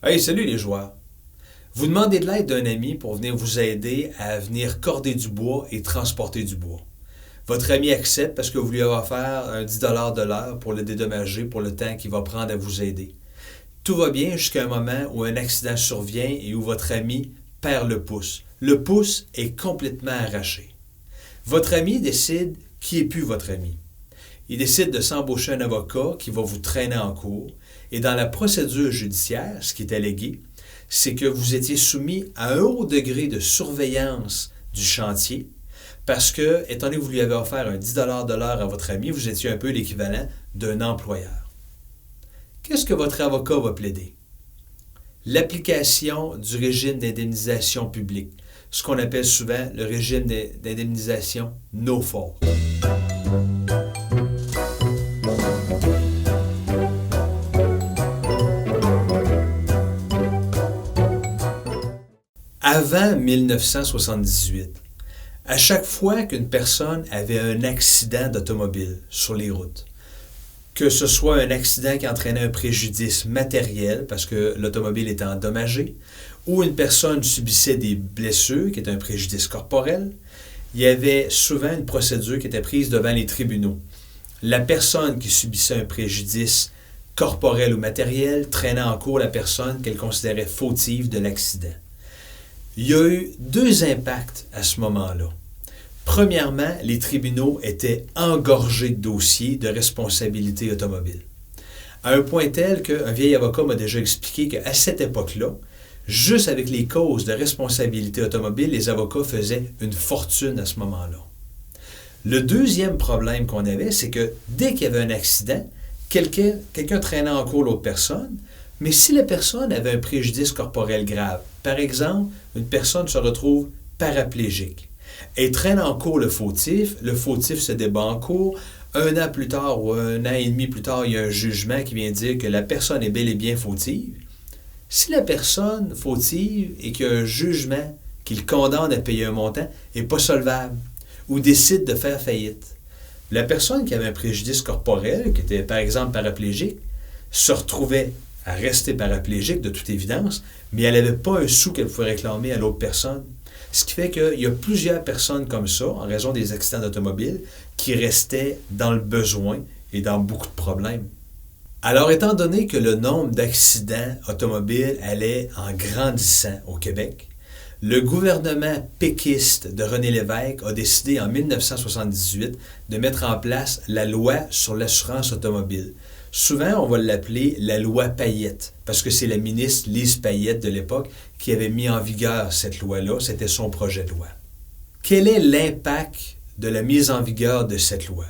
Hey, salut les joueurs! Vous demandez de l'aide d'un ami pour venir vous aider à venir corder du bois et transporter du bois. Votre ami accepte parce que vous lui avez offert un 10 de l'heure pour le dédommager pour le temps qu'il va prendre à vous aider. Tout va bien jusqu'à un moment où un accident survient et où votre ami perd le pouce. Le pouce est complètement arraché. Votre ami décide qui est plus votre ami. Il décide de s'embaucher un avocat qui va vous traîner en cours. Et dans la procédure judiciaire, ce qui est allégué, c'est que vous étiez soumis à un haut degré de surveillance du chantier parce que, étant donné que vous lui avez offert un 10 de l'heure à votre ami, vous étiez un peu l'équivalent d'un employeur. Qu'est-ce que votre avocat va plaider? L'application du régime d'indemnisation publique, ce qu'on appelle souvent le régime d'indemnisation no fault. Avant 1978, à chaque fois qu'une personne avait un accident d'automobile sur les routes, que ce soit un accident qui entraînait un préjudice matériel parce que l'automobile était endommagée, ou une personne subissait des blessures, qui est un préjudice corporel, il y avait souvent une procédure qui était prise devant les tribunaux. La personne qui subissait un préjudice corporel ou matériel traînait en cours la personne qu'elle considérait fautive de l'accident. Il y a eu deux impacts à ce moment-là. Premièrement, les tribunaux étaient engorgés de dossiers de responsabilité automobile. À un point tel qu'un vieil avocat m'a déjà expliqué qu'à cette époque-là, juste avec les causes de responsabilité automobile, les avocats faisaient une fortune à ce moment-là. Le deuxième problème qu'on avait, c'est que dès qu'il y avait un accident, quelqu'un traînait en cours l'autre personne, mais si la personne avait un préjudice corporel grave, par exemple, une personne se retrouve paraplégique et traîne en cours le fautif se débat en cours, un an plus tard ou un an et demi plus tard, il y a un jugement qui vient dire que la personne est bel et bien fautive. Si la personne fautive et qu'il y a un jugement qui le condamne à payer un montant n'est pas solvable ou décide de faire faillite, la personne qui avait un préjudice corporel, qui était par exemple paraplégique, se retrouvait à rester paraplégique de toute évidence, mais elle n'avait pas un sou qu'elle pouvait réclamer à l'autre personne. Ce qui fait qu'il y a plusieurs personnes comme ça, en raison des accidents d'automobile, qui restaient dans le besoin et dans beaucoup de problèmes. Alors, étant donné que le nombre d'accidents automobiles allait en grandissant au Québec, le gouvernement péquiste de René Lévesque a décidé en 1978 de mettre en place la loi sur l'assurance automobile. Souvent, on va l'appeler la loi Payette, parce que c'est la ministre Lise Payette de l'époque qui avait mis en vigueur cette loi-là. C'était son projet de loi. Quel est l'impact de la mise en vigueur de cette loi?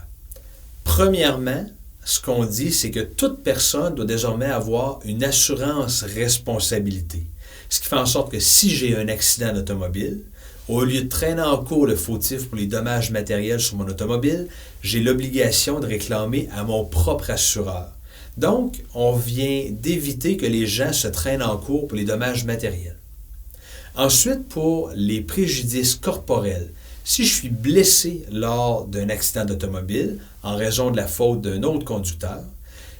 Premièrement, ce qu'on dit, c'est que toute personne doit désormais avoir une assurance responsabilité. Ce qui fait en sorte que si j'ai un accident d'automobile, au lieu de traîner en cours le fautif pour les dommages matériels sur mon automobile, j'ai l'obligation de réclamer à mon propre assureur. Donc, on vient d'éviter que les gens se traînent en cours pour les dommages matériels. Ensuite, pour les préjudices corporels, si je suis blessé lors d'un accident d'automobile en raison de la faute d'un autre conducteur,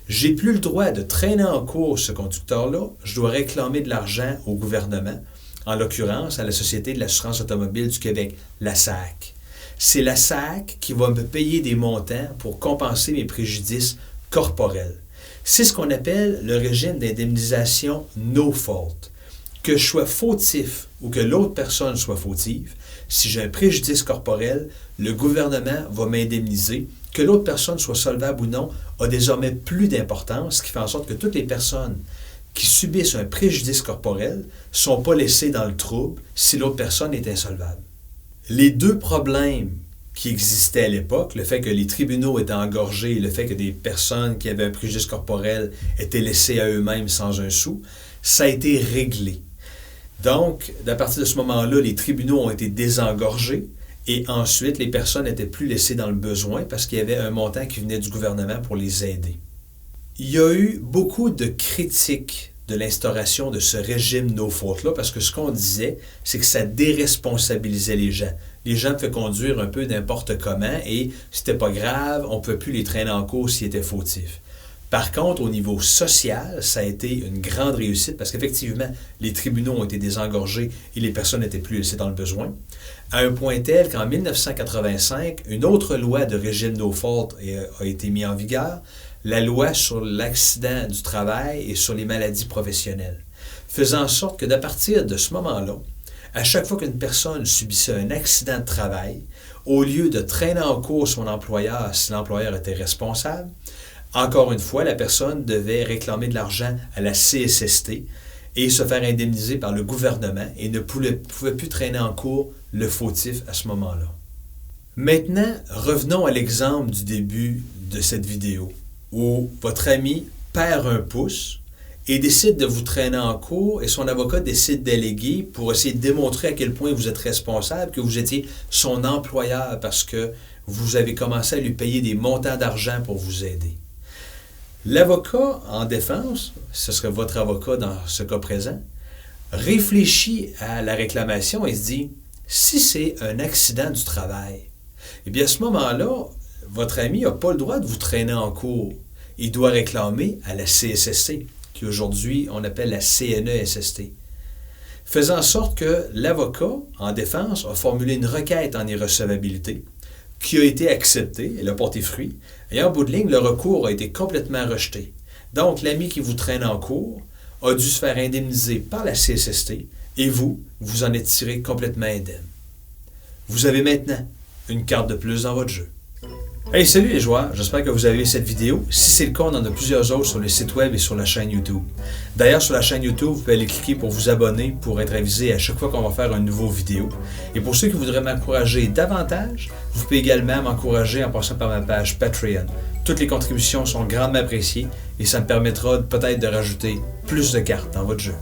j'ai plus le droit de traîner en cours ce conducteur-là, je dois réclamer de l'argent au gouvernement, en l'occurrence à la Société de l'assurance automobile du Québec, la SAAQ. C'est la SAAQ qui va me payer des montants pour compenser mes préjudices corporels. C'est ce qu'on appelle le régime d'indemnisation no fault. Que je sois fautif ou que l'autre personne soit fautive, si j'ai un préjudice corporel, le gouvernement va m'indemniser. Que l'autre personne soit solvable ou non a désormais plus d'importance, ce qui fait en sorte que toutes les personnes qui subissent un préjudice corporel ne sont pas laissées dans le trouble si l'autre personne est insolvable. Les deux problèmes qui existaient à l'époque, le fait que les tribunaux étaient engorgés et le fait que des personnes qui avaient un préjudice corporel étaient laissées à eux-mêmes sans un sou, ça a été réglé. Donc, à partir de ce moment-là, les tribunaux ont été désengorgés et ensuite, les personnes n'étaient plus laissées dans le besoin parce qu'il y avait un montant qui venait du gouvernement pour les aider. Il y a eu beaucoup de critiques de l'instauration de ce régime no fault-là parce que ce qu'on disait, c'est que ça déresponsabilisait les gens. Les gens pouvaient conduire un peu n'importe comment et c'était pas grave, on ne pouvait plus les traîner en cours s'ils étaient fautifs. Par contre, au niveau social, ça a été une grande réussite parce qu'effectivement, les tribunaux ont été désengorgés et les personnes n'étaient plus laissées dans le besoin. À un point tel qu'en 1985, une autre loi de régime no fault a été mise en vigueur, la loi sur l'accident du travail et sur les maladies professionnelles, faisant en sorte que d'à partir de ce moment-là, à chaque fois qu'une personne subissait un accident de travail, au lieu de traîner en cours son employeur si l'employeur était responsable, encore une fois, la personne devait réclamer de l'argent à la CSST et se faire indemniser par le gouvernement et ne pouvait plus traîner en cours le fautif à ce moment-là. Maintenant, revenons à l'exemple du début de cette vidéo, où votre ami perd un pouce et décide de vous traîner en cours et son avocat décide d'alléguer pour essayer de démontrer à quel point vous êtes responsable, que vous étiez son employeur parce que vous avez commencé à lui payer des montants d'argent pour vous aider. L'avocat en défense, ce serait votre avocat dans ce cas présent, réfléchit à la réclamation et se dit, si c'est un accident du travail, eh bien à ce moment-là, votre ami n'a pas le droit de vous traîner en cours. Il doit réclamer à la CSST, qui aujourd'hui on appelle la CNESST. Faisant en sorte que l'avocat en défense a formulé une requête en irrecevabilité, qui a été acceptée, elle a porté fruit, et en bout de ligne, le recours a été complètement rejeté. Donc, l'ami qui vous traîne en cours a dû se faire indemniser par la CSST, et vous en êtes tiré complètement indemne. Vous avez maintenant une carte de plus dans votre jeu. Hey, salut les joueurs, j'espère que vous avez aimé cette vidéo. Si c'est le cas, on en a plusieurs autres sur le site web et sur la chaîne YouTube. D'ailleurs, sur la chaîne YouTube, vous pouvez aller cliquer pour vous abonner pour être avisé à chaque fois qu'on va faire une nouvelle vidéo. Et pour ceux qui voudraient m'encourager davantage, vous pouvez également m'encourager en passant par ma page Patreon. Toutes les contributions sont grandement appréciées et ça me permettra peut-être de rajouter plus de cartes dans votre jeu.